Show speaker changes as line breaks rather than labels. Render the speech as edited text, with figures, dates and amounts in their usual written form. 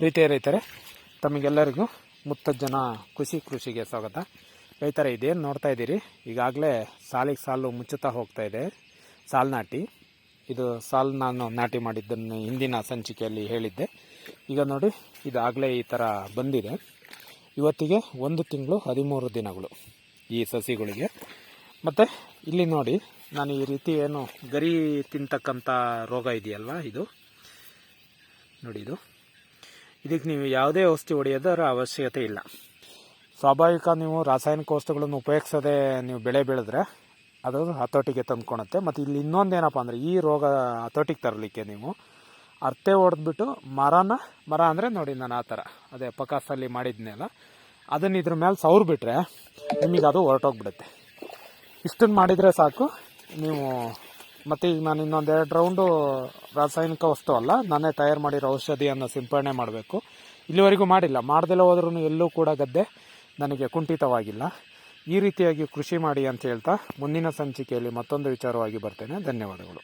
ಪ್ರೀತಿಯ ರೈತರೇ, ತಮಗೆಲ್ಲರಿಗೂ ಮುತ್ತಜ್ಜನ ಕೃಷಿಗೆ ಸ್ವಾಗತ. ರೈತರೇ, ಇದೇನು ನೋಡ್ತಾ ಇದ್ದೀರಿ, ಈಗಾಗಲೇ ಸಾಲಿಗೆ ಸಾಲು ಮುಚ್ಚುತ್ತಾ ಹೋಗ್ತಾ ಇದೆ ಸಾಲು ನಾಟಿ. ಇದು ಸಾಲು ನಾನು ನಾಟಿ ಮಾಡಿದ್ದನ್ನು ಹಿಂದಿನ ಸಂಚಿಕೆಯಲ್ಲಿ ಹೇಳಿದ್ದೆ. ಈಗ ನೋಡಿ, ಇದಾಗಲೇ ಈ ಥರ ಬಂದಿದೆ. ಇವತ್ತಿಗೆ 1 ತಿಂಗಳು 13 ದಿನಗಳು ಈ ಸಸಿಗಳಿಗೆ. ಮತ್ತು ಇಲ್ಲಿ ನೋಡಿ, ನಾನು ಈ ರೀತಿ ಏನು ಗರಿ ತಿಂತಕ್ಕಂಥ ರೋಗ ಇದೆಯಲ್ವ, ಇದು ನೋಡಿ, ಇದಕ್ಕೆ ನೀವು ಯಾವುದೇ ಔಷಧಿ ಹೊಡೆಯೋದರ ಅವಶ್ಯಕತೆ ಇಲ್ಲ. ಸ್ವಾಭಾವಿಕ ನೀವು ರಾಸಾಯನಿಕ ವಸ್ತುಗಳನ್ನು ಉಪಯೋಗಿಸೋದೇ ನೀವು ಬೆಳೆ ಬೆಳೆದ್ರೆ ಅದು ಹತೋಟಿಗೆ ತಂದ್ಕೊಳುತ್ತೆ. ಮತ್ತು ಇಲ್ಲಿ ಇನ್ನೊಂದೇನಪ್ಪ ಅಂದರೆ, ಈ ರೋಗ ಹತೋಟಿಗೆ ತರಲಿಕ್ಕೆ ನೀವು ಅರ್ತೆ ಹೊಡೆದ್ಬಿಟ್ಟು ಮರ ಅಂದರೆ ನೋಡಿ, ನಾನು ಆ ಥರ ಅದೇ ಪಕಾಸಲ್ಲಿ ಮಾಡಿದ್ನೆಲ್ಲ ಅದನ್ನು ಇದ್ರ ಮೇಲೆ ಸವ್ರು ಬಿಟ್ಟರೆ ನಿಮಗೆ ಅದು ಹೊರಟೋಗ್ಬಿಡುತ್ತೆ. ಇಷ್ಟನ್ನು ಮಾಡಿದರೆ ಸಾಕು ನೀವು. ಮತ್ತು ಈಗ ನಾನು ಇನ್ನೊಂದು 2 ರೌಂಡು ರಾಸಾಯನಿಕ ವಸ್ತು ಅಲ್ಲ, ನಾನೇ ತಯಾರು ಮಾಡಿರೋ ಔಷಧಿಯನ್ನು ಸಿಂಪಡಣೆ ಮಾಡಬೇಕು. ಇಲ್ಲಿವರೆಗೂ ಮಾಡಿಲ್ಲ. ಮಾಡ್ದೆಲ್ಲ ಹೋದ್ರೂ ಎಲ್ಲೂ ಕೂಡ ಗದ್ದೆ ನನಗೆ ಕುಂಠಿತವಾಗಿಲ್ಲ. ಈ ರೀತಿಯಾಗಿ ಕೃಷಿ ಮಾಡಿ ಅಂತ ಹೇಳ್ತಾ ಮುಂದಿನ ಸಂಚಿಕೆಯಲ್ಲಿ ಮತ್ತೊಂದು ವಿಚಾರವಾಗಿ ಬರ್ತೇನೆ. ಧನ್ಯವಾದಗಳು.